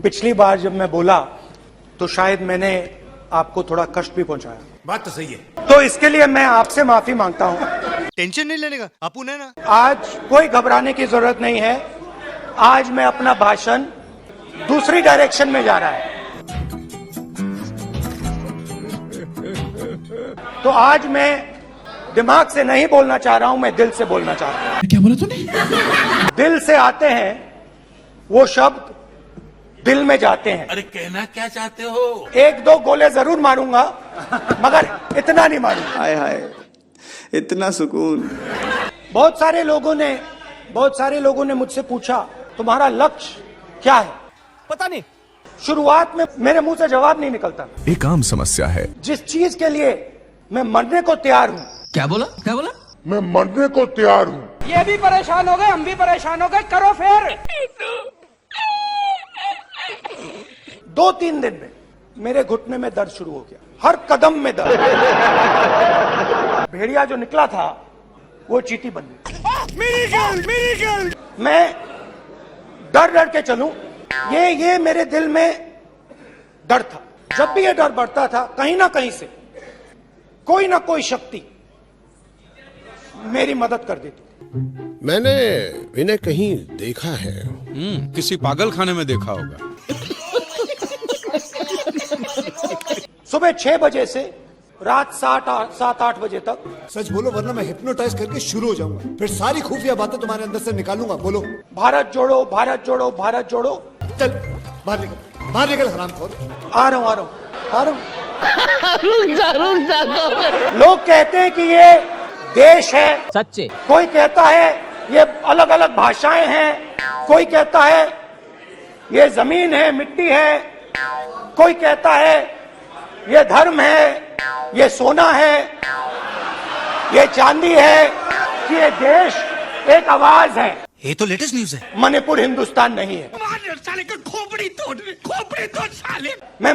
पिछली बार जब मैं बोला तो शायद मैंने आपको थोड़ा कष्ट भी पहुंचाया। बात तो सही है। तो इसके लिए मैं आपसे माफी मांगता हूं। टेंशन नहीं लेने का, अपुन है ना। आज कोई घबराने की जरूरत नहीं है। आज मैं अपना भाषण दूसरी डायरेक्शन में जा रहा है। तो आज मैं दिमाग से नहीं बोलना चाह रहा हूं, मैं दिल से बोलना चाह रहा हूं। क्या बोला तूने? दिल से आते हैं वो शब्द, दिल में जाते हैं। अरे कहना क्या चाहते हो? एक दो गोले जरूर मारूंगा, मगर इतना नहीं मारूंगा। हाय हाय, इतना सुकून। बहुत सारे लोगों ने मुझसे पूछा तुम्हारा लक्ष्य क्या है? पता नहीं। शुरुआत में मेरे मुंह से जवाब नहीं निकलता। एक आम समस्या है। जिस चीज के लिए मैं मरने को तैयार हूं, क्या बोला? क्या बोला? मैं मरने को तैयार हूं। ये भी परेशान हो गए, हम भी परेशान हो गए, करो फिर। 2-3 दिन में मेरे घुटने में दर्द शुरू हो गया, हर कदम में दर्द। भेड़िया जो निकला था वो चींटी बन गई। मैं डर डर के चलूं, ये मेरे दिल में डर था। जब भी ये डर बढ़ता था, कहीं ना कहीं से कोई ना कोई शक्ति मेरी मदद कर देती। मैंने इन्हें कहीं देखा है। किसी पागल खाने में देखा होगा। सुबह 6 बजे से रात 7-8 बजे तक। सच बोलो वरना मैं हिप्नोटाइज करके शुरू हो जाऊंगा, फिर सारी खुफिया बातें तुम्हारे अंदर से निकालूंगा। बोलो। भारत जोड़ो, भारत जोड़ो, भारत जोड़ो। चल बाहर निकल हरामखोर। आ रहा हूं। रुक जा। लोग कहते हैं कि ये देश है, सच्चे। कोई कहता है ये अलग अलग भाषाएं हैं, कोई कहता है ये जमीन है, मिट्टी है, कोई कहता है ये धर्म है, ये सोना है, ये चांदी है, कि ये देश एक आवाज है। ये तो लेटेस्ट न्यूज है। मणिपुर हिंदुस्तान नहीं है। साले का खोपड़ी तोड़ साले। मैं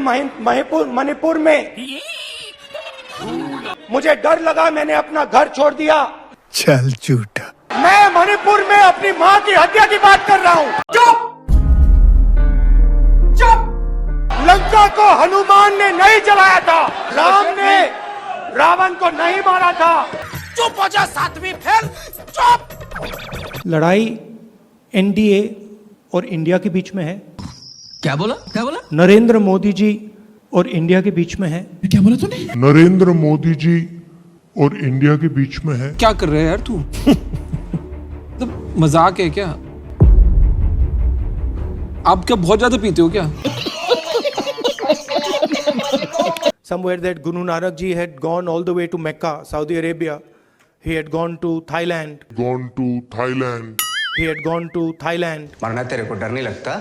मणिपुर में मुझे डर लगा, मैंने अपना घर छोड़ दिया। चल झूठा। मैं मणिपुर में अपनी माँ की हत्या की बात कर रहा हूँ। चुप। लंका को हनुमान ने नहीं जलाया था, राम ने रावण को नहीं मारा था। चुप हो जा सातवीं फेल, चुप। लड़ाई एनडीए और इंडिया के बीच में है। क्या बोला? क्या बोला? नरेंद्र मोदी जी और इंडिया के बीच में है। क्या बोला तूने? नरेंद्र मोदी जी और इंडिया के बीच में है। क्या कर रहे हैं यार तू? तो मजाक है क्या? आप क्या बहुत ज्यादा पीते हो क्या? Somewhere that Guru Nanak ji had gone all the way to Mecca, Saudi Arabia. He had gone to Thailand. He had gone to Thailand. मरना तेरे को डर नहीं लगता?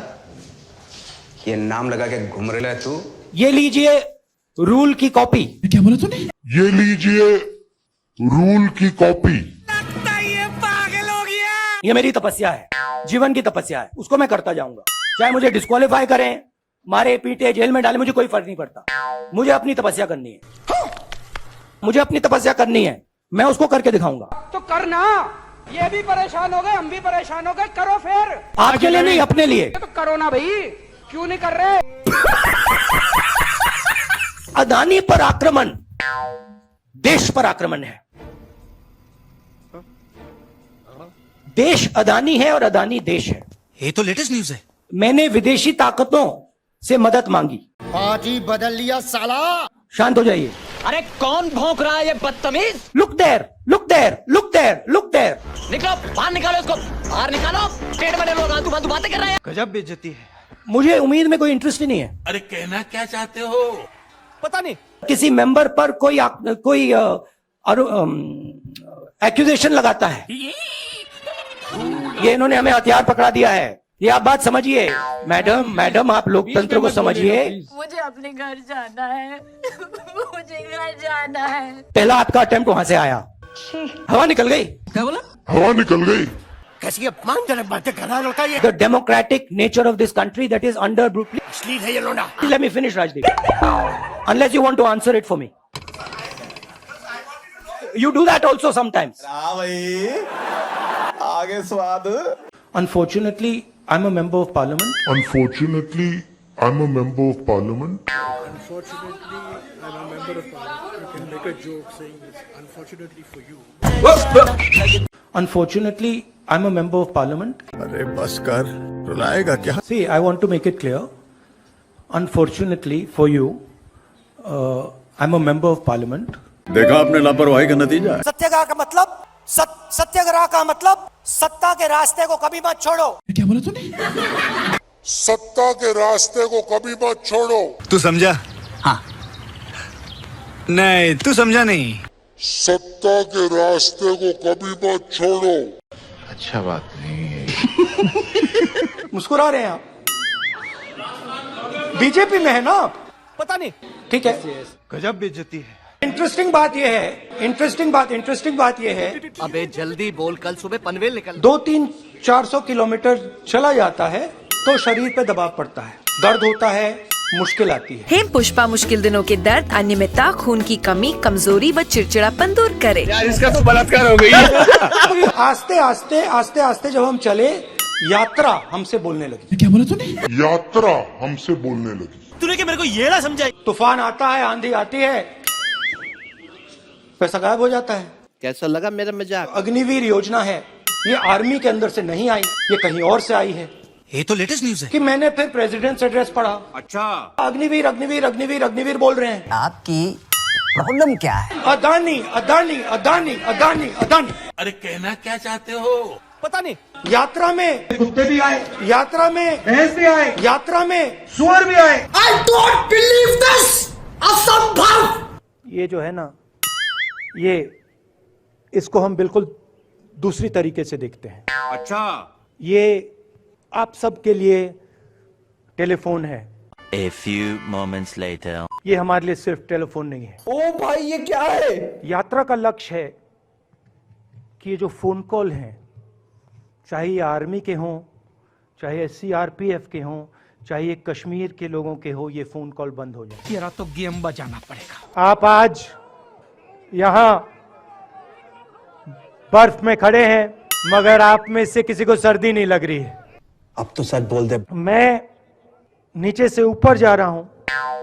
ये नाम लगा के घूम रहा है तू? ये लीजिए रूल की कॉपी। क्या बोला तूने? ये लीजिए रूल की कॉपी। ये पागल हो गया। ये मेरी तपस्या है, जीवन की तपस्या है, उसको मैं करता जाऊंगा। चाहे मुझे डिस्क्वालीफाई करें, मारे पीटे जेल में डाले, मुझे कोई फर्क नहीं पड़ता। मुझे अपनी तपस्या करनी है। मुझे अपनी तपस्या करनी है, मैं उसको करके दिखाऊंगा। तो करना। ये भी परेशान हो गए, हम भी परेशान हो गए, करो फिर। आपके लिए नहीं, अपने लिए। तो करो ना भाई, क्यों नहीं कर रहे? अदानी पर आक्रमण देश पर आक्रमण है। देश अदानी है और अदानी देश है। ये तो लेटेस्ट न्यूज है। मैंने विदेशी ताकतों से मदद मांगी। आज ही बदल लिया साला। शांत हो जाइए। अरे कौन भौंक रहा है ये बदतमीज? Look there, look there, look there, look there. निकलो बाहर, निकालो इसको बाहर, निकालो। पेट में लोग आतू बातें कर रहे हैं। गजब बेइज्जती है। मुझे उम्मीद में कोई इंटरेस्ट ही नहीं है। अरे कहना क्या चाहते हो? पता नहीं। किसी मेंबर पर कोई एक्यूजेशन लगाता है। ये इन्होंने हमें हथियार पकड़ा दिया है। ये आप बात समझिए। मैडम आप लोकतंत्र को समझिए। मुझे अपने घर जाना है। मुझे घर जाना है। पहला आपका अटेम्प्ट वहां से आया, हवा निकल गई। क्या बोला? हवा निकल गई। कैसी अपमानजनक बातें कर रहा है लड़का ये। The democratic nature of this country that is under brutally. अश्लील है ये लोना। Let me finish, Rajdeep. Unless you want to answer it for me. You do that also sometimes. हाँ भाई, आगे स्वाद। Unfortunately, I'm a member of parliament. Unfortunately, I'm a member of parliament. Unfortunately, I'm a member of parliament. अरे बस कर, रुलाएगा क्या? See, I want to make it clear. Unfortunately for you, I'm a member of parliament. देखा आपने लापरवाही का नतीजा है। सत्याग्रह का मतलब सत्याग्रह का मतलब सत्ता के रास्ते को कभी मत छोड़ो। क्या बोला तूने? सत्ता के रास्ते को कभी मत छोड़ो। तू समझा? हाँ। नहीं, तू समझा नहीं। सत्ता के रास्ते को कभी मत छोड़ो। अच्छा बात नहीं है। मुस्कुरा रहे हैं आप? बीजेपी में है ना आप? पता नहीं। ठीक है। गजब बेइज्जती है। इंटरेस्टिंग बात यह है अबे जल्दी बोल, कल सुबह पनवेल निकल। 200-400 किलोमीटर चला जाता है तो शरीर पे दबाव पड़ता है, दर्द होता है, मुश्किल आती है। हेम पुष्पा मुश्किल दिनों के दर्द, अनियमितता, खून की कमी, कमजोरी व चिड़चिड़ापन दूर करे। यार इसका तो बलात्कार हो गई। आस्ते आस्ते जब हम चले, यात्रा हमसे बोलने लगी। क्या बोला तूने? यात्रा हमसे बोलने लगी। तूने क्या मेरे को ये ना समझाई? तूफान आता है, आंधी आती है, पैसा गायब हो जाता है। कैसा लगा मेरा मजाक? अग्निवीर योजना है, ये आर्मी के अंदर से नहीं आई, ये कहीं और से आई है। ये तो लेटेस्ट न्यूज है कि मैंने फिर प्रेसिडेंट्स एड्रेस पढ़ा। अच्छा। अग्निवीर अग्निवीर अग्निवीर अग्निवीर बोल रहे हैं। आपकी प्रॉब्लम क्या है? अदानी अदानी अदानी अदानी अदानी। अरे कहना क्या चाहते हो? पता नहीं। यात्रा में कुत्ते भी आए, यात्रा में भैंस भी आए, यात्रा में सुअर भी आए। I don't believe this. असंभव। ये जो है ना, ये इसको हम बिल्कुल दूसरी तरीके से देखते हैं। अच्छा। ये आप सबके लिए टेलीफोन है। A few moments later. ये हमारे लिए सिर्फ टेलीफोन नहीं है। ओ भाई ये क्या है? यात्रा का लक्ष्य है कि ये जो फोन कॉल हैं, चाहे ये आर्मी के हों, चाहे CRPF के हों, चाहे ये कश्मीर के लोगों के हो, ये फोन कॉल बंद हो जाए। तेरा तो गेम बजाना पड़ेगा। आप आज यहां बर्फ में खड़े हैं, मगर आप में से किसी को सर्दी नहीं लग रही है। अब तो सच बोल दे। मैं नीचे से ऊपर जा रहा हूं।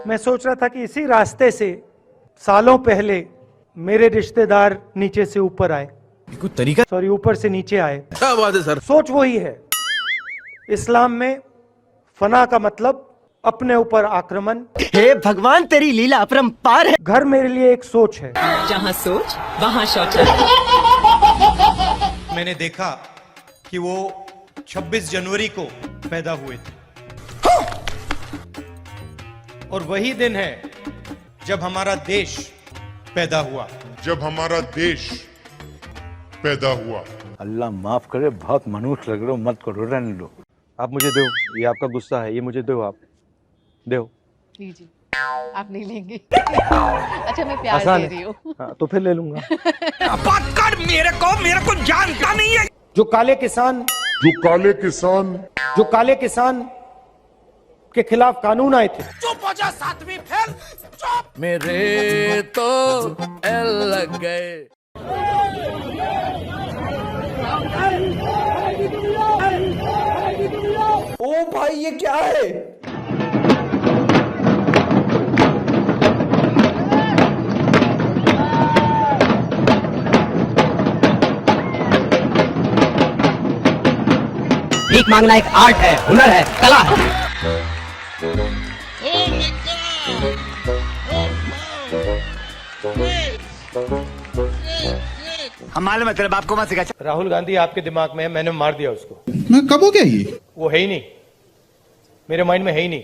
मैं सोच रहा था कि इसी रास्ते से सालों पहले मेरे रिश्तेदार नीचे से ऊपर आए, कुछ तरीका। सॉरी, ऊपर से नीचे आए। क्या बात है सर? सोच वही है। इस्लाम में फना का मतलब अपने ऊपर आक्रमण। हे भगवान तेरी लीला अपरंपार है। घर मेरे लिए एक सोच है। जहाँ सोच वहाँ शौचालय। मैंने देखा कि वो 26 जनवरी को पैदा हुए थे और वही दिन है जब हमारा देश पैदा हुआ। जब हमारा देश पैदा हुआ। अल्लाह माफ करे, बहुत मनुष्य लग रहे हो, मत करो, रहने दो। आप मुझे दो, ये आपका गुस्सा है, ये मुझे दो, आप दो। जी आप नहीं लेंगे? अच्छा मैं प्यार दे रही हूँ। हाँ, तो फिर ले लूंगा। बात कर, मेरे को जानता नहीं है। जो काले किसान के खिलाफ कानून आए थे। चुप हो जा सातवीं फेल। चुप। मेरे तो एल लग गए। ओ भाई ये क्या है? भीख मांगना एक आर्ट है, हुनर है, कला है। हमारे मतलब आपको मत सिखा। राहुल गांधी आपके दिमाग में है, मैंने मार दिया उसको। मैं कब हो गया ये? वो है ही नहीं, मेरे माइंड में है ही नहीं,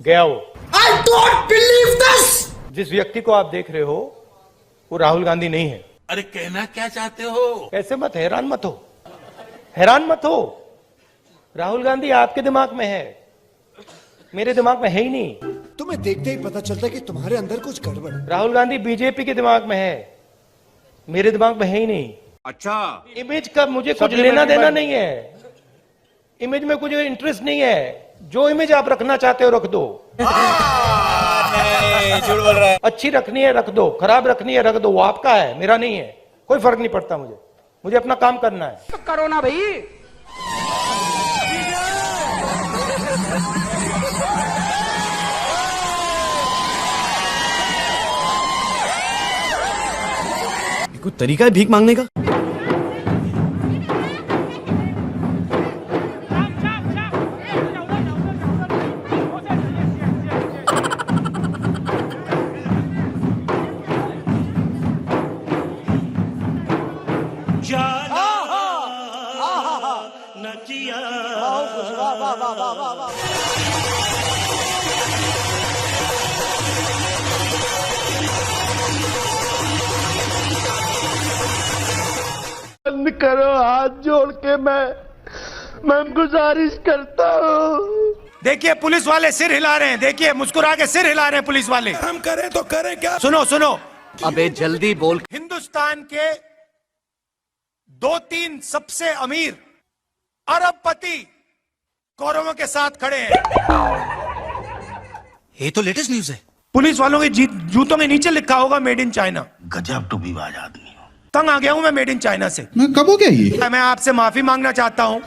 गया वो। I don't believe this. जिस व्यक्ति को आप देख रहे हो वो राहुल गांधी नहीं है। अरे कहना क्या चाहते हो? ऐसे मत, हैरान मत हो। राहुल गांधी आपके दिमाग में है, मेरे दिमाग में है ही नहीं। तुम्हें देखते ही पता चलता है कि तुम्हारे अंदर कुछ गड़बड़ है। राहुल गांधी बीजेपी के दिमाग में है, मेरे दिमाग में है ही नहीं। अच्छा। इमेज का मुझे कुछ लेना देना नहीं है, इमेज में कुछ इंटरेस्ट नहीं है। जो इमेज आप रखना चाहते हो रख दो। झूठ बोल रहा है। अच्छी रखनी है रख दो, खराब रखनी है रख दो, वो आपका है, मेरा नहीं है। कोई फर्क नहीं पड़ता मुझे अपना काम करना है। तो करो ना भाई। कोई तरीका है भीख मांगने का? बंद करो, हाथ जोड़ के मैं गुजारिश करता हूँ। देखिए पुलिस वाले सिर हिला रहे हैं, देखिए मुस्कुरा के सिर हिला रहे हैं पुलिस वाले। हम करें तो करें क्या? सुनो सुनो, अबे जल्दी बोल। हिंदुस्तान के 2-3 सबसे अमीर अरबपति कौरवों के साथ खड़े हैं। ये तो लेटेस्ट न्यूज है। पुलिस वालों के जूतों के नीचे लिखा होगा मेड इन चाइना। गजब टूबीबाज आदमी हो। तंग आ गया हूं मैं मेड इन चाइना से। मैं कब हो गया ये? मैं आपसे माफी मांगना चाहता हूं।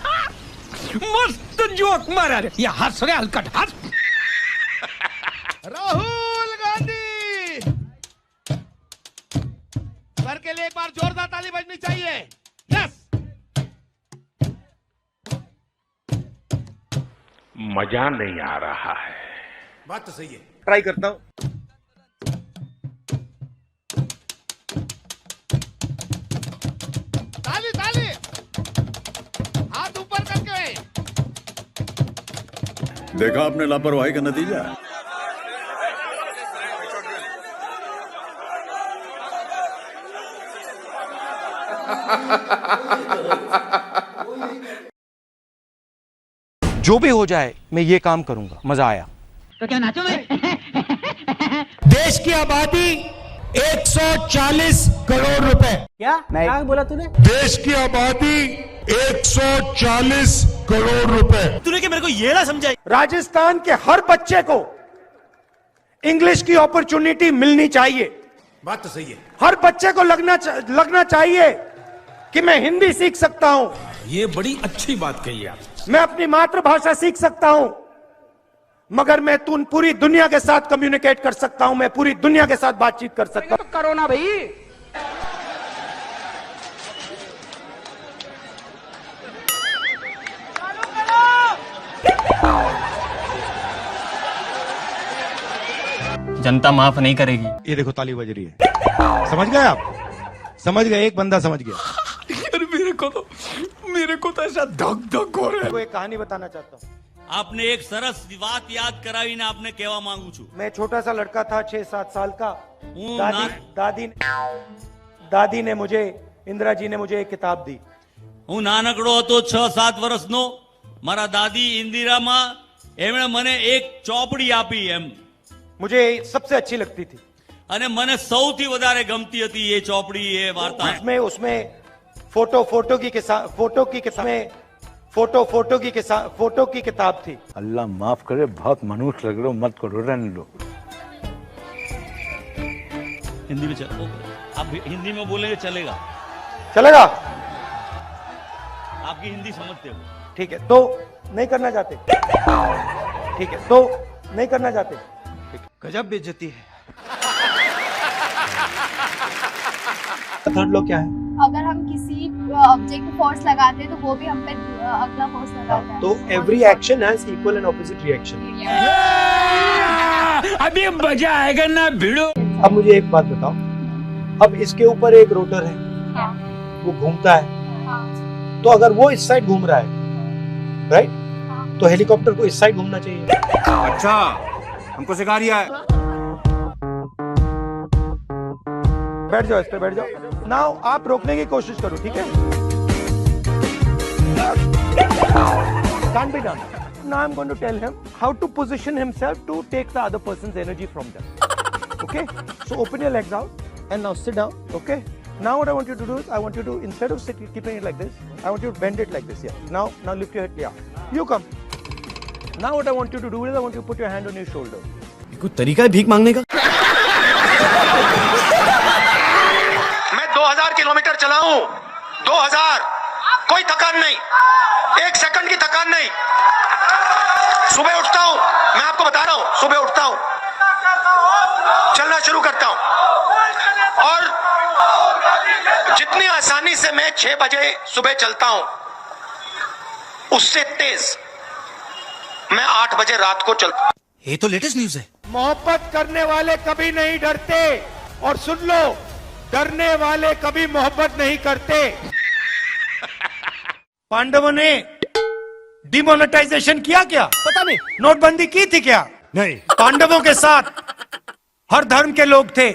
मस्त जोक मारा रे, ये हंस रहे हलकट हंस। राहुल गांधी सर के लिए एक बार जोरदार ताली बजनी चाहिए। यस, मजा नहीं आ रहा है। बात तो सही है। ट्राई करता हूं। ताली ताली, हाथ ऊपर करके। देखा आपने लापरवाही का नतीजा। जो भी हो जाए मैं ये काम करूंगा, मजा आया। तो क्या नाचो मैं? देश की आबादी 140 करोड़ रुपए। क्या बोला तूने? देश की आबादी 140 करोड़ रुपए। तूने क्या मेरे को ये ना समझाई? राजस्थान के हर बच्चे को इंग्लिश की अपॉर्चुनिटी मिलनी चाहिए। बात तो सही है। हर बच्चे को लगना चाहिए कि मैं हिंदी सीख सकता हूं, ये बड़ी अच्छी बात कही आप। मैं अपनी मातृभाषा सीख सकता हूं, मगर मैं पूरी दुनिया के साथ कम्युनिकेट कर सकता हूं, मैं पूरी दुनिया के साथ बातचीत कर सकता हूं। तो करो ना भाई। जनता माफ नहीं करेगी। ये देखो ताली बज रही है। समझ गए आप? समझ गए? एक बंदा समझ गया। मेरे को तो ऐसा धक धक हो रहा है। आपको एक कहानी बताना चाहता हूं। आपने एक सरस बात याद करावी ने आपने केवा मांगू छू। मैं छोटा सा लड़का था, 6-7 साल का। दादी ने मुझे, इंदिरा जी ने मुझे एक किताब दी। હું નાનકડો હતો 6-7 વર્ષનો, મારા દાદી ઇન્દિરામાં એમણે મને એક ચોપડી આપી એમ, मुझे सबसे अच्छी लगती थी। અને મને સૌથી વધારે ગમતી હતી એ ચોપડી, એ વાર્તા। उसमें फोटो की किताब थी। अल्लाह माफ करे, बहुत मनुष्य लग रहे हो, मत करो, रहने दो। हिंदी में चलो, आप हिंदी में बोलेंगे चलेगा? चलेगा? आपकी हिंदी समझते हो? ठीक है, तो नहीं करना चाहते? ठीक है, तो नहीं करना चाहते? गजब बेइज्जती है। थर्ड लॉ क्या है? अगर हम किसी ऑब्जेक्ट को फोर्स लगाते हैं तो वो भी हम पे अगला फोर्स लगाता है। तो every action has equal and opposite reaction. अभी मजा आएगा ना भिड़ो। अब मुझे एक बात बताओ, अब इसके ऊपर एक रोटर है, हाँ। वो घूमता है, हाँ। तो अगर वो इस साइड घूम रहा है, राइट, हाँ। तो हेलीकॉप्टर को इस साइड घूमना चाहिए। अच्छा, हमको सिखा रिया है। बैठ जाओ, इस पे बैठ जाओ। नाउ आप रोकने की कोशिश करो, ठीक है? Can't be done. Now I'm going to tell him how to position himself to take the other person's energy from them. Okay? So open your legs out and now sit down. Okay? Now what I want you to do is, I want you to, instead of keeping it like this, I want you to bend it like this. Yeah. Now lift your head. Yeah. You come. Now what I want you to do is, I want you to put your hand on your shoulder. कोई तरीका है भीख मांगने का? मैं 2000 kilometre चलाऊं, 2000, कोई थकान नहीं, 1 सेकंड की थकान नहीं। सुबह उठता हूं, मैं आपको बता रहा हूं, सुबह उठता हूं, चलना शुरू करता हूं और जितनी आसानी से मैं 6 बजे सुबह चलता हूं, उससे तेज मैं 8 बजे रात को चलता हूं। ये तो लेटेस्ट न्यूज है। मोहब्बत करने वाले कभी नहीं डरते, और सुन लो, डरने वाले कभी मोहब्बत नहीं करते। पांडवों ने डिमोनेटाइजेशन किया क्या? पता नहीं। नोटबंदी की थी क्या? नहीं। पांडवों के साथ हर धर्म के लोग थे।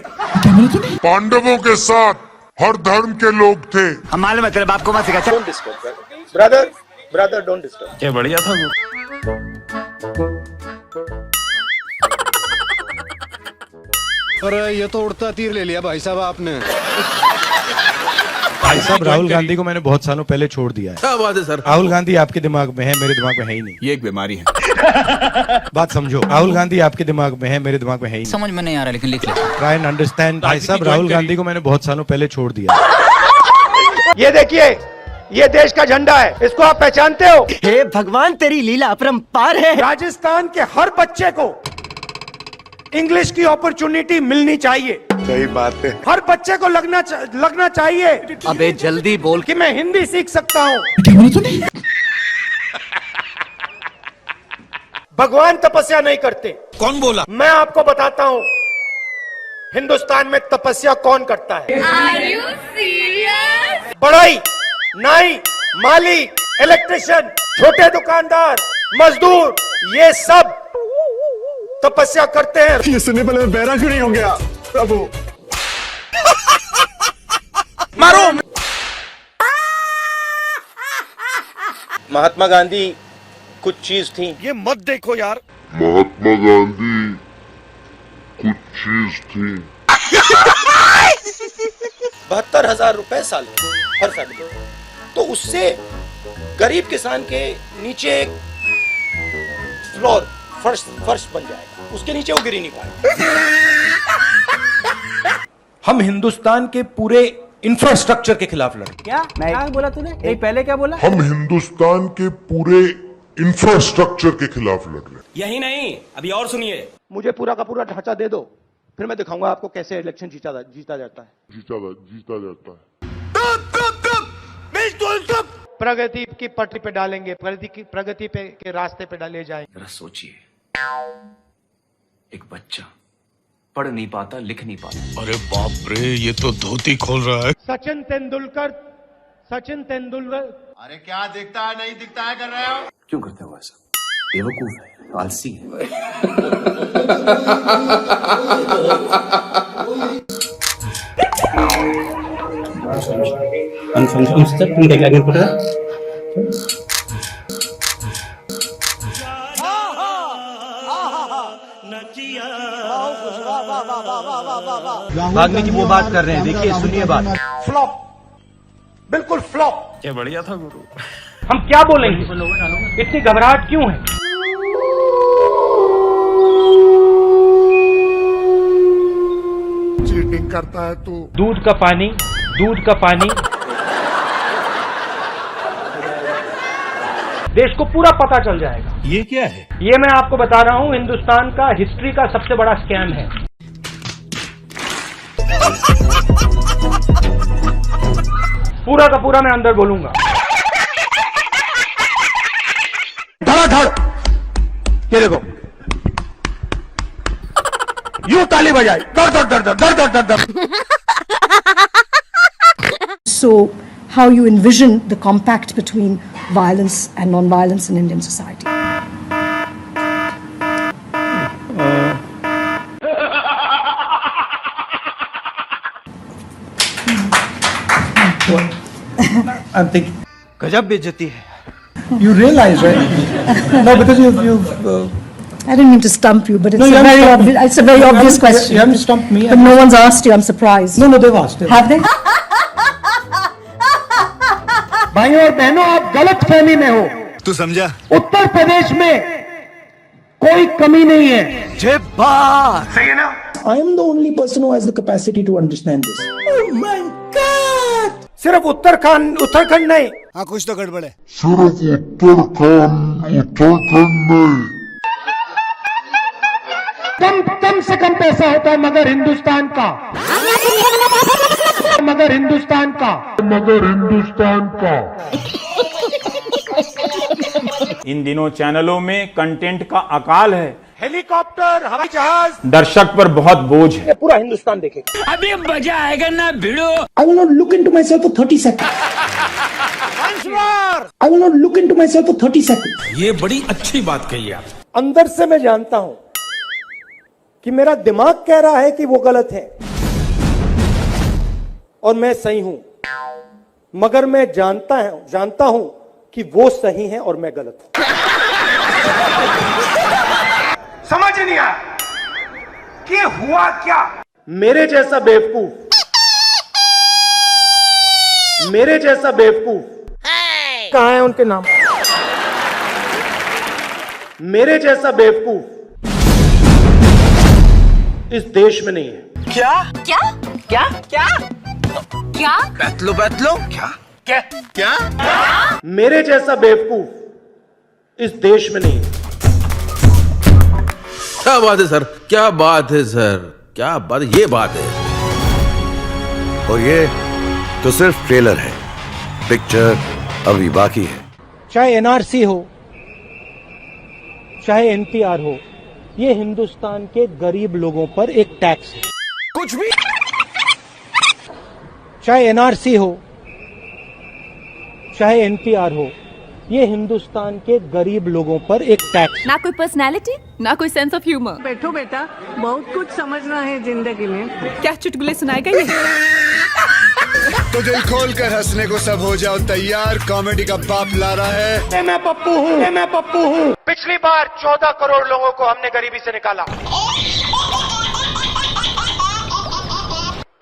पांडवों के साथ हर धर्म के लोग थे। हम मालूम है, तेरे बाप को मत सिखा। Brother don't disturb. क्या बढ़िया था वो। अरे ये तो उड़ता तीर ले लिया भाई साहब आपने। भाई साहब, राहुल गांधी को मैंने बहुत सालों पहले छोड़ दिया है। क्या बात है सर। राहुल गांधी आपके दिमाग में है, मेरे दिमाग में है ही नहीं। ये एक बीमारी है। बात समझो, राहुल गांधी आपके दिमाग में है, मेरे दिमाग में है ही नहीं। समझ में नहीं आ रहा, लेकिन लिख ले। Try and understand. भाई साहब, राहुल गांधी को मैंने बहुत सालों पहले छोड़ दिया है। ये देखिए, ये देश का झंडा है, इसको आप पहचानते हो? हे भगवान, तेरी लीला अपरंपार है। राजस्थान के हर बच्चे को इंग्लिश की अपॉर्चुनिटी मिलनी चाहिए। सही बात है। हर बच्चे को लगना चाहिए अबे जल्दी बोल। कि मैं हिंदी सीख सकता हूँ। क्या बोला तूने? भगवान तपस्या नहीं करते। कौन बोला? मैं आपको बताता हूँ, हिंदुस्तान में तपस्या कौन करता है। Are you serious? बढ़ई, नाई, माली, इलेक्ट्रिशियन, छोटे दुकानदार, मजदूर, ये सब तपस्या करते हैं। ये सुनने पहले मैं बहरा क्यों नहीं हो गया प्रभु। मारो। महात्मा गांधी कुछ चीज थी। ये मत देखो यार। महात्मा गांधी कुछ चीज थी। 72,000 रुपए साल हर साल। तो उससे गरीब किसान के नीचे एक फ्लोर, फर्श बन जाएगा, उसके नीचे वो गिर ही नहीं पाएगा। हम हिंदुस्तान के पूरे इंफ्रास्ट्रक्चर के खिलाफ लड़े। क्या बोला तूने? नहीं, पहले क्या बोला? हम हिंदुस्तान के पूरे इंफ्रास्ट्रक्चर के खिलाफ लड़ रहे हैं। यही नहीं, अभी और सुनिए। मुझे पूरा का पूरा ढांचा दे दो, फिर मैं दिखाऊंगा आपको कैसे इलेक्शन जीता जाता है। जीता जाता है। प्रगति की पटरी पे डालेंगे, प्रगति पे के रास्ते पे डाले जाएंगे। जरा सोचिए, एक बच्चा पढ़ नहीं पाता, लिख नहीं पाता। अरे बाप रे, ये तो धोती खोल रहा है। सचिन तेंदुलकर। अरे क्या दिखता है नहीं दिखता है कर रहे हो? क्यों करते हो ऐसा? बेवकूफ है, आलसी है। भागने की वो बात कर रहे हैं, देखिए सुनिए बात। फ्लॉप, बिल्कुल फ्लॉप। क्या बढ़िया था गुरु। हम क्या बोलेंगे? इतनी घबराहट क्यों है? चीटिंग करता है तू। दूध का पानी, देश को पूरा पता चल जाएगा। ये क्या है? ये मैं आपको बता रहा हूं, हिंदुस्तान का हिस्ट्री का सबसे बड़ा स्कैम है। पूरा का पूरा मैं अंदर बोलूंगा। धड़ाधड़, ये देखो, यूं ताली बजाई, दर दर दर दर दर दर दर दर। So, how you envision the compact between violence and non-violence in Indian society? I'm thinking. गजब बेइज्जती है। You realize, right? No, because you've I didn't mean to stump you, but it's No, you a very haven't stumped obvious. It's a very obvious question. You haven't stumped me. But no one's asked you. I'm surprised. No, they've asked. Have they? भाइयों और बहनों, आप गलत फहमी में हो। तू समझा? उत्तर प्रदेश में कोई कमी नहीं है। जय बात। सही है ना? I am the only person who has the capacity to understand this. Oh my God! सिर्फ उत्तराखंड नहीं, हाँ कुछ तो गड़बड़ है। सिर्फ उत्तराखंड नहीं, कम से कम पैसा होता है मगर हिंदुस्तान का इन दिनों चैनलों में कंटेंट का अकाल है, हेलीकॉप्टर, हवाई जहाज, दर्शक पर बहुत बोझ है। ये पूरा हिंदुस्तान देखेगा। अभी मजा आएगा ना भिड़ो। I will not look into myself for 30 seconds. I will not look into myself for 30 seconds. ये बड़ी अच्छी बात कही आप। अंदर से मैं जानता हूं कि मेरा दिमाग कह रहा है कि वो गलत है और मैं सही हूं, मगर मैं जानता हूं कि वो सही है और मैं गलत हूं। समझ नहीं आया कि हुआ क्या। मेरे जैसा बेवकूफ कहां है उनके नाम? मेरे जैसा बेवकूफ इस देश में नहीं है। क्या क्या क्या क्या क्या बैतलो क्या क्या क्या मेरे जैसा बेवकूफ इस देश में नहीं है। क्या बात है सर, क्या बात है सर, क्या बात, ये बात है। और ये तो सिर्फ ट्रेलर है, पिक्चर अभी बाकी है। चाहे एनआरसी हो, चाहे एनपीआर हो, ये हिंदुस्तान के गरीब लोगों पर एक टैक्स है। कुछ भी। चाहे एनआरसी हो, चाहे एनपीआर हो, ये हिंदुस्तान के गरीब लोगों पर एक टैक्स है। ना कोई पर्सनालिटी, ना कोई सेंस ऑफ ह्यूमर। बैठो बेटा, बहुत कुछ समझना है जिंदगी में। क्या चुटकुले सुनाएगा ये? तो दिल खोल कर हंसने को सब हो जाओ तैयार, कॉमेडी का बाप ला रहा है। मैं पप्पू हूँ। पिछली बार 14 करोड़ लोगों को हमने गरीबी से निकाला।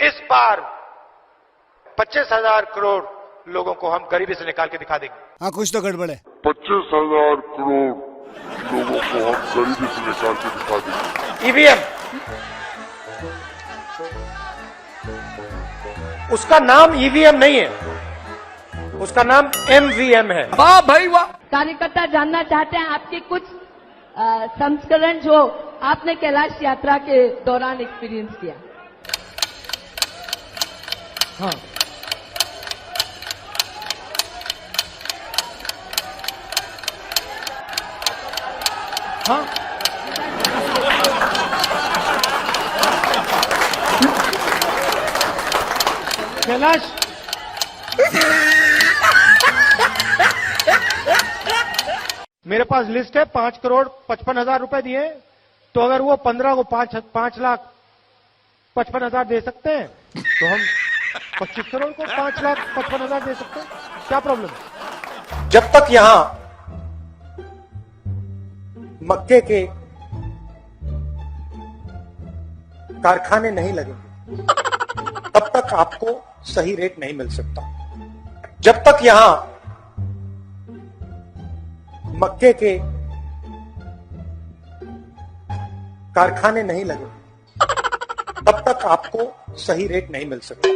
इस बार 25,000 करोड़ लोगों को हम गरीबी से निकाल के दिखा देंगे। हाँ, कुछ तो गड़बड़ है। 25,000 करोड़ लोगों को हम गरीबी से निकाल के दिखा देंगे। ईवीएम, उसका नाम ईवीएम नहीं है, उसका नाम एमवीएम है। वाह भाई वाह। कार्यकर्ता जानना चाहते हैं आपके कुछ संस्करण जो आपने कैलाश यात्रा के दौरान एक्सपीरियंस किया। हाँ, हाँ, कैलाश, मेरे पास लिस्ट है। 5,55,000 रुपए दिए, तो अगर वो 15 को 5,55,000 दे सकते हैं, तो हम 25 करोड़ को 5,55,000 दे सकते हैं। क्या प्रॉब्लम है? जब तक यहां मक्के के कारखाने नहीं लगेंगे, तब तक आपको सही रेट नहीं मिल सकता। जब तक यहां मक्के के कारखाने नहीं लगेंगे, तब तक आपको सही रेट नहीं मिल सकता।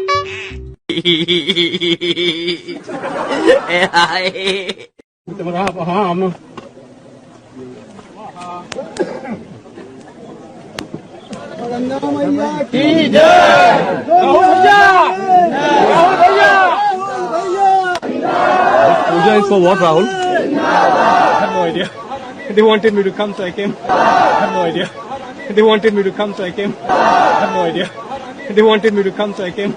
Puja is for what, Rahul? I have no idea. They wanted me to come, so I came. I have no idea. They wanted me to come, so I came. I have no idea. They wanted me to come, so I came.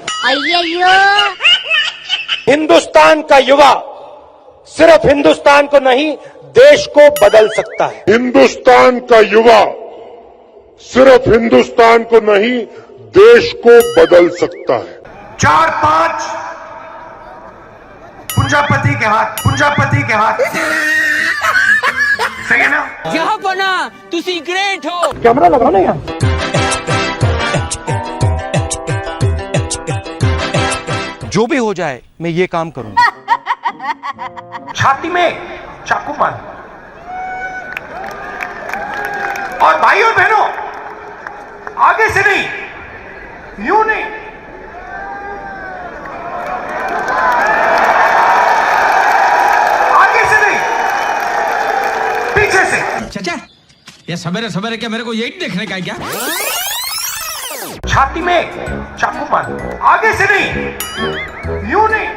Hindustan का युवा सिर्फ हिंदुस्तान को नहीं, देश को बदल सकता है। हिंदुस्तान का युवा सिर्फ हिंदुस्तान को नहीं, देश को बदल सकता है। 4-5 पुंजापति के हाथ सही है ना? यहाँ बना तुसी ग्रेट हो। कैमरा लगाओ ना यार। जो भी हो जाए मैं ये काम करूंगा। छाती में चाकू मार, और भाई और बहनों, आगे से नहीं, यूं नहीं, आगे से नहीं, पीछे से। चाचा ये सवेरे सवेरे क्या मेरे को यही देखने का है क्या? छाती में चाकू मार, आगे से नहीं, यूं नहीं,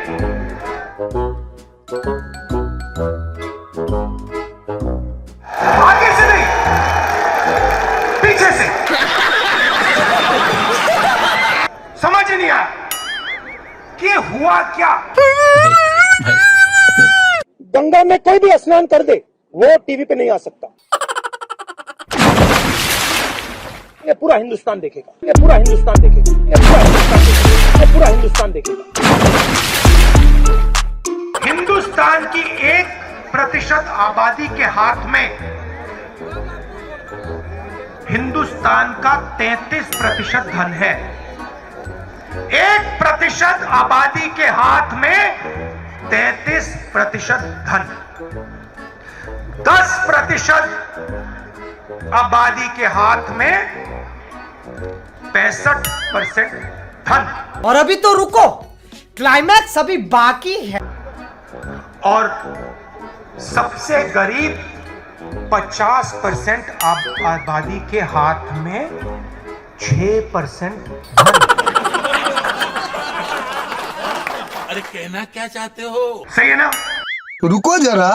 आगे से नहीं, पीछे से। समझ ही नहीं आया कि हुआ क्या। गंगा में कोई भी स्नान कर दे, वो टीवी पे नहीं आ सकता। ये पूरा हिंदुस्तान देखेगा, ये पूरा हिंदुस्तान देखेगा, ये पूरा हिंदुस्तान देखेगा, ये पूरा हिंदुस्तान देखेगा। हिंदुस्तान की 1% आबादी के हाथ में हिंदुस्तान का 33% धन है। 1% आबादी के हाथ में 33% धन, 10% आबादी के हाथ में 65% धन। और अभी तो रुको, क्लाइमैक्स अभी बाकी है। और सबसे गरीब 50% आबादी के हाथ में 6% धन। अरे कहना क्या चाहते हो? सही है ना? रुको जरा,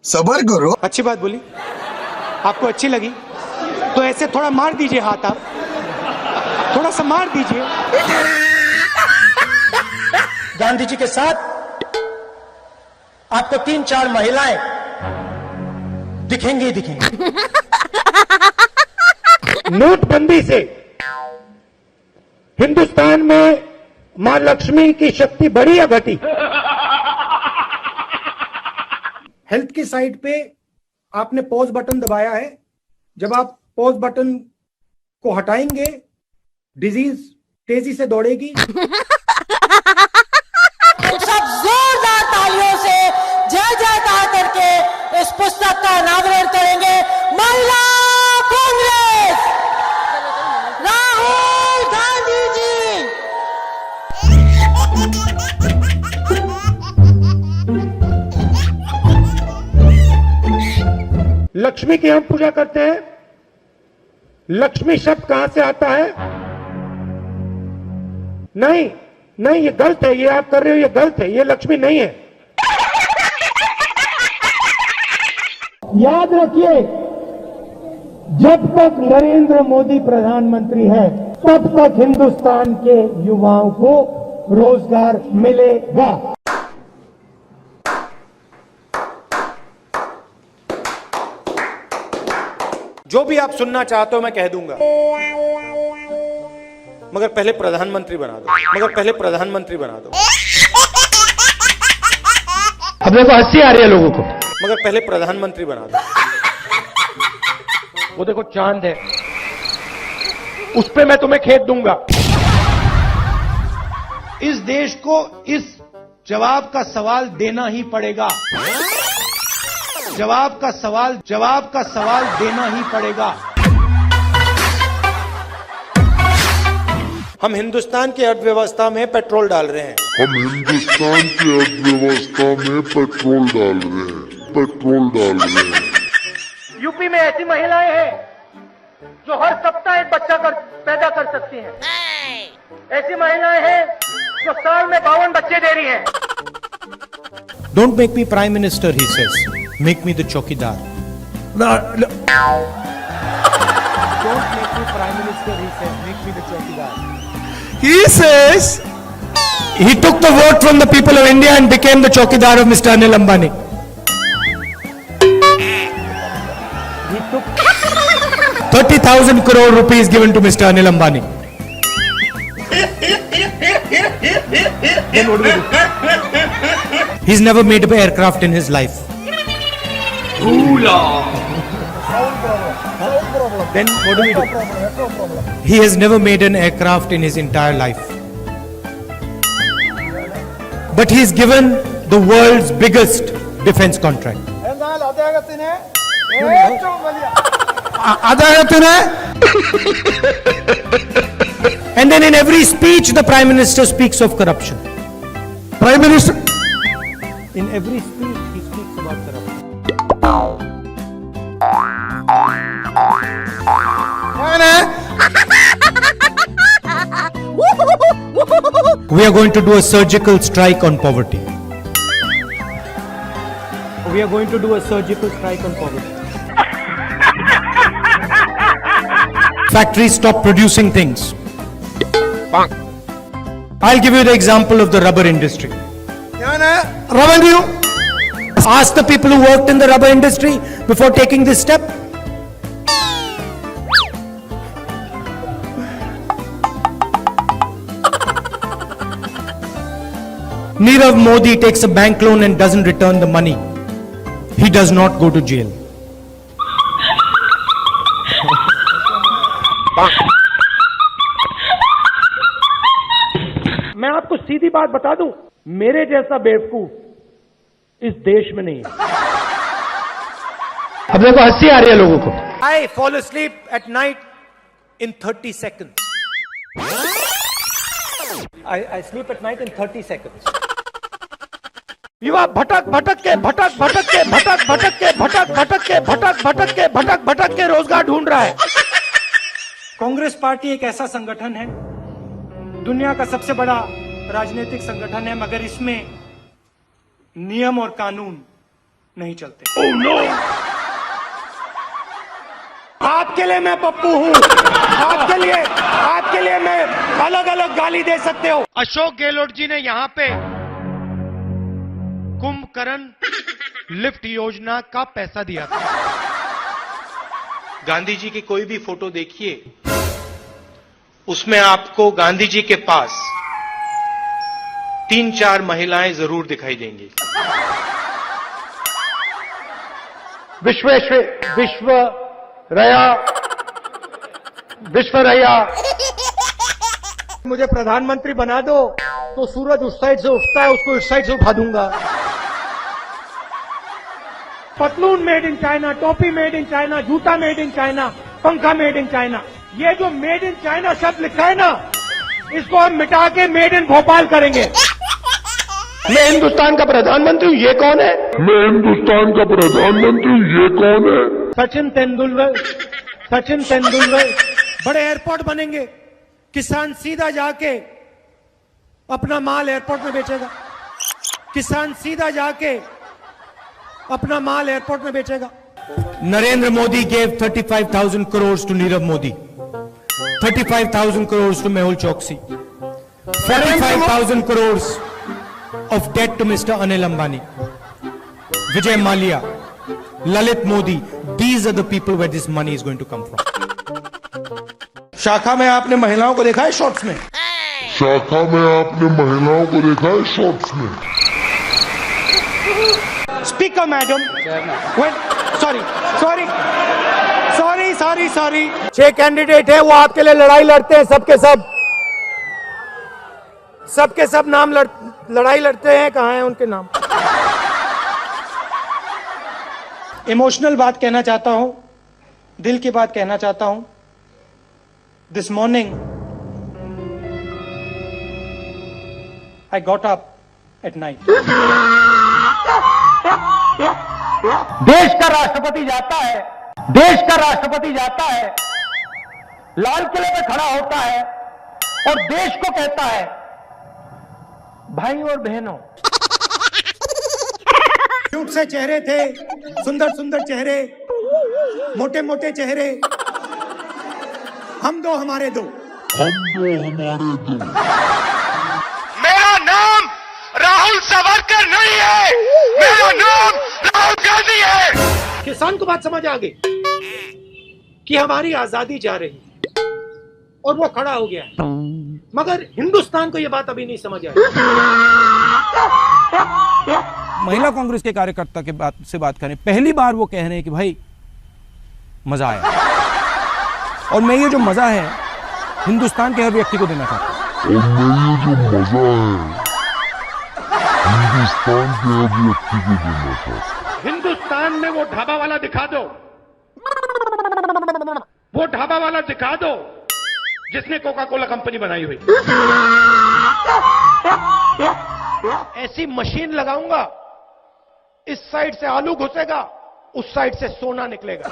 सब्र करो। अच्छी बात बोली, आपको अच्छी लगी तो ऐसे थोड़ा मार दीजिए हाथ, आप थोड़ा सा मार दीजिए। गांधी जी के साथ आपको 3-4 महिलाएं दिखेंगी ही दिखेंगी। नोटबंदी से हिंदुस्तान में मां लक्ष्मी की शक्ति बढ़ी या घटी? हेल्थ की साइट पे आपने पॉज बटन दबाया है। जब आप पॉज बटन को हटाएंगे, डिजीज तेजी से दौड़ेगी। सब जोरदार तालियों से जय जयकार करके इस पुस्तक का अनावरण करेंगे। महिला कांग्रेस, राहुल गांधी जी। लक्ष्मी की हम पूजा करते हैं। लक्ष्मी शब्द कहां से आता है? नहीं नहीं, ये गलत है, ये आप कर रहे हो, ये गलत है, ये लक्ष्मी नहीं है। याद रखिए, जब तक नरेंद्र मोदी प्रधानमंत्री है, तब तक हिंदुस्तान के युवाओं को रोजगार मिलेगा। जो भी आप सुनना चाहते हो मैं कह दूंगा, मगर पहले प्रधानमंत्री बना दो, मगर पहले प्रधानमंत्री बना दो। अब देखो हंसी आ रही है लोगों को, मगर पहले प्रधानमंत्री बना दो। वो देखो चांद है, उस पे मैं तुम्हें खेत दूंगा। इस देश को इस जवाब का सवाल देना ही पड़ेगा। जवाब का सवाल देना ही पड़ेगा। हम हिंदुस्तान की अर्थव्यवस्था में पेट्रोल डाल रहे हैं। हम हिंदुस्तान की अर्थव्यवस्था में पेट्रोल डाल रहे हैं। यूपी में ऐसी महिलाएं हैं जो हर सप्ताह एक बच्चा पैदा कर सकती हैं। ऐसी महिलाएं हैं जो साल में 52 बच्चे दे रही हैं। Don't make me prime minister, he says. Make me the chokidar. Don't make me prime minister, he says. Make me the chokidar. He says he took the vote from the people of India and became the chokidar of Mr. Anil Ambani. He took 30,000 crore rupees given to Mr. Anil Ambani. then what do we do? He's never made an aircraft in his life. Then what do we do? He has never made an aircraft in his entire life. But he's given the world's biggest defense contract. And then in every speech the Prime Minister speaks of corruption. Prime Minister, In every speech he speaks about corruption. We are going to do a surgical strike on poverty. We are going to do a surgical strike on poverty. Factories stop producing things. I'll give you the example of the rubber industry. Revenue. Ask the people who worked in the rubber industry before taking this step. Nirav Modi takes a bank loan and doesn't return the money. He does not go to jail. मैं आपको सीधी बात बता दूं, मेरे जैसा बेवकूफ इस देश में नहीं है। अब देखो हंसी आ रही है लोगों को। I fall asleep at night in 30 seconds. I sleep at night in 30 seconds. युवा भटक भटक के भटक के रोजगार ढूंढ रहा है। कांग्रेस पार्टी एक ऐसा संगठन है, दुनिया का सबसे बड़ा राजनीतिक संगठन है, मगर इसमें नियम और कानून नहीं चलते। Oh, no! आपके लिए मैं पप्पू हूं, आपके लिए मैं अलग अलग गाली दे सकते हो। अशोक गहलोत जी ने यहां पे कुंभकर्ण लिफ्ट योजना का पैसा दिया था। गांधी जी की कोई भी फोटो देखिए, उसमें आपको गांधी जी के पास 3-4 महिलाएं जरूर दिखाई देंगी। विश्वरैया मुझे प्रधानमंत्री बना दो तो सूरज उस साइड से उठता है, उसको इस साइड से उठा दूंगा। पतलून मेड इन चाइना, टोपी मेड इन चाइना, जूता मेड इन चाइना, पंखा मेड इन चाइना। ये जो मेड इन चाइना शब्द लिखा है ना, इसको हम मिटा के मेड इन भोपाल करेंगे। मैं हिंदुस्तान का प्रधानमंत्री हूँ, ये कौन है? मैं हिंदुस्तान का प्रधानमंत्री हूँ, ये कौन है? सचिन तेंदुलकर। बड़े एयरपोर्ट बनेंगे, किसान सीधा जाके अपना माल एयरपोर्ट में बेचेगा। Narendra Modi gave 35,000 crores to Nirav Modi, 35,000 crores to Mehul Choksi, 45,000 crores of debt to Mr. Anil Ambani, Vijay Mallya, Lalit Modi. These are the people where this money is going to come from. शाखा में आपने महिलाओं को देखा है shorts में? Speaker madam, sorry 6 candidate है, वो आपके लिए लड़ाई लड़ते हैं, सबके सब नाम लड़ाई लड़ते हैं। कहाँ हैं उनके नाम? इमोशनल बात कहना चाहता हूं, दिल की बात कहना चाहता हूं। This morning I got up at night. देश का राष्ट्रपति जाता है, लाल किले में खड़ा होता है और देश को कहता है, भाई और बहनों। क्यूट से चेहरे थे, सुंदर चेहरे, मोटे चेहरे, हम दो हमारे दो। मेरा नाम राहुल सावरकर नहीं है, मेरा नाम राहुल गांधी है। किसान को बात समझ आ गई कि हमारी आजादी जा रही है और वो खड़ा हो गया है, मगर हिंदुस्तान को ये बात अभी नहीं समझ आई। महिला कांग्रेस के कार्यकर्ता के से बात करें, पहली बार वो कह रहे हैं कि भाई मजा आया, और मैं ये जो मजा है हिंदुस्तान के हर व्यक्ति को देना चाहता हूं। हिंदुस्तान में वो ढाबा वाला दिखा दो, जिसने कोका कोला कंपनी बनाई हुई। ऐसी मशीन लगाऊंगा, इस साइड से आलू घुसेगा, उस साइड से सोना निकलेगा।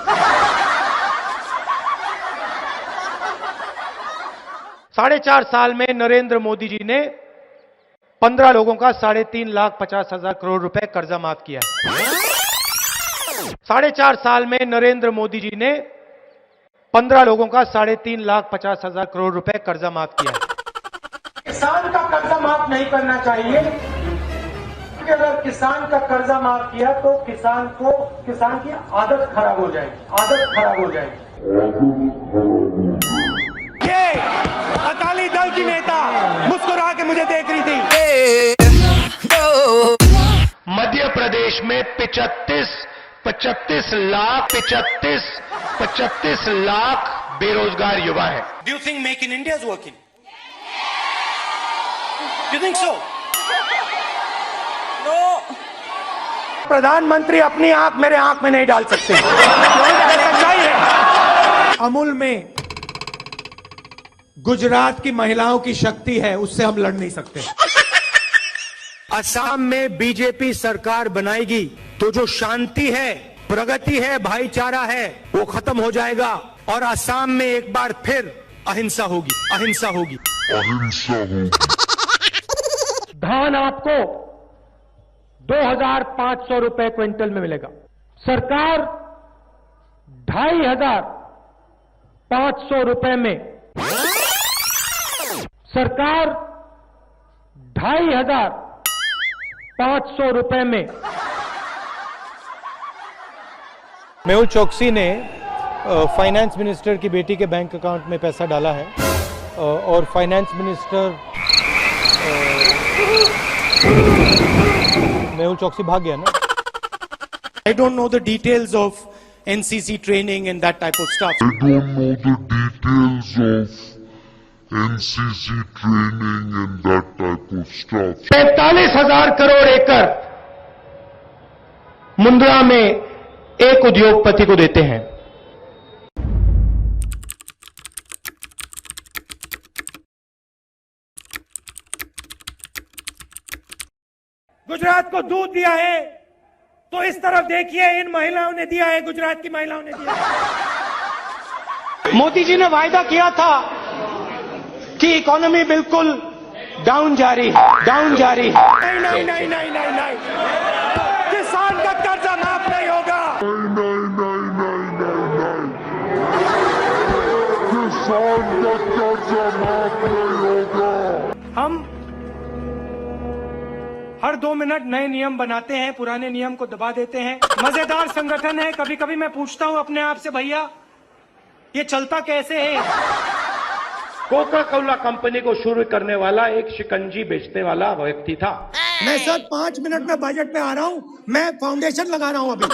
4.5 साल में नरेंद्र मोदी जी ने 15 लोगों का 3,50,000 करोड़ रुपए कर्जा माफ किया है। 4.5 साल में नरेंद्र मोदी जी ने 15 लोगों का 3,50,000 करोड़ रुपए कर्जा माफ किया है। किसान का कर्जा माफ नहीं करना चाहिए, क्योंकि अगर किसान का कर्जा माफ किया तो किसान की आदत खराब हो जाएगी। ये अकाली दल की नेता मुस्कुरा के मुझे देख रही थी। मध्य प्रदेश में 35 लाख बेरोजगार युवा है। Do you think make in India is working? Do you think so? प्रधानमंत्री अपनी आंख मेरे आंख में नहीं डाल सकते। सच्चाई है। अमूल में गुजरात की महिलाओं की शक्ति है, उससे हम लड़ नहीं सकते। असम में बीजेपी सरकार बनाएगी तो जो शांति है, प्रगति है, भाईचारा है, वो खत्म हो जाएगा और असम में एक बार फिर अहिंसा होगी। धान आपको 2,500 रुपए क्विंटल में मिलेगा। सरकार 2,500 रुपए में, सरकार 2,500 रुपए में। मेहुल चोकसी ने फाइनेंस मिनिस्टर की बेटी के बैंक अकाउंट में पैसा डाला है और फाइनेंस मिनिस्टर मेहुल चोकसी भाग गया ना। I don't know the details of NCC training and that type of stuff. 45,000 crore एकड़ मुंद्रा में एक उद्योगपति को देते हैं। गुजरात को दूध दिया है तो इस तरफ देखिए, इन महिलाओं ने दिया है, गुजरात की महिलाओं ने दिया है। मोदी जी ने वायदा किया था कि इकोनॉमी बिल्कुल डाउन जा रही है। नहीं, किसान का कर्जा माफ नहीं होगा। किसान का कर्जा माफ नहीं होगा। हम हर 2 मिनट नए नियम बनाते हैं, पुराने नियम को दबा देते हैं। मजेदार संगठन है। कभी कभी मैं पूछता हूं अपने आप से, भैया ये चलता कैसे है? कोका कोला कंपनी को शुरू करने वाला एक शिकंजी बेचने वाला व्यक्ति था। मैं सर 5 मिनट में बजट पे आ रहा हूं, मैं फाउंडेशन लगा रहा हूं अभी।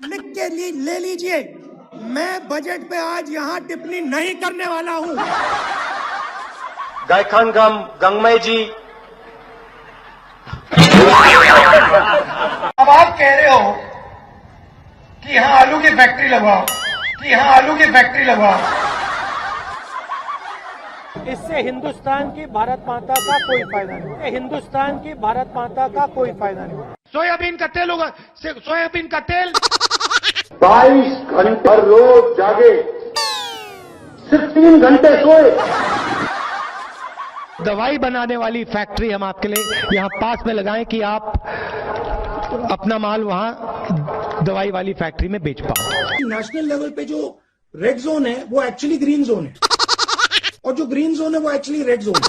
लिख के ले लीजिए, मैं बजट पे आज यहां टिप्पणी नहीं करने वाला हूं। गायखान गंगमय जी, अब आप कह रहे हो कि यहां आलू की फैक्ट्री लगवाओ, इससे हिंदुस्तान की भारत माता का कोई फायदा नहीं। सोयाबीन का तेल होगा, सोयाबीन का तेल 22 घंटे रोज जागे, सिर्फ 3 घंटे सोए। दवाई बनाने वाली फैक्ट्री हम आपके लिए यहां पास में लगाएं कि आप अपना माल वहां दवाई वाली फैक्ट्री में बेच पाओ। नेशनल लेवल पे जो रेड जोन है वो एक्चुअली ग्रीन जोन है और जो ग्रीन जोन है वो एक्चुअली रेड जोन है।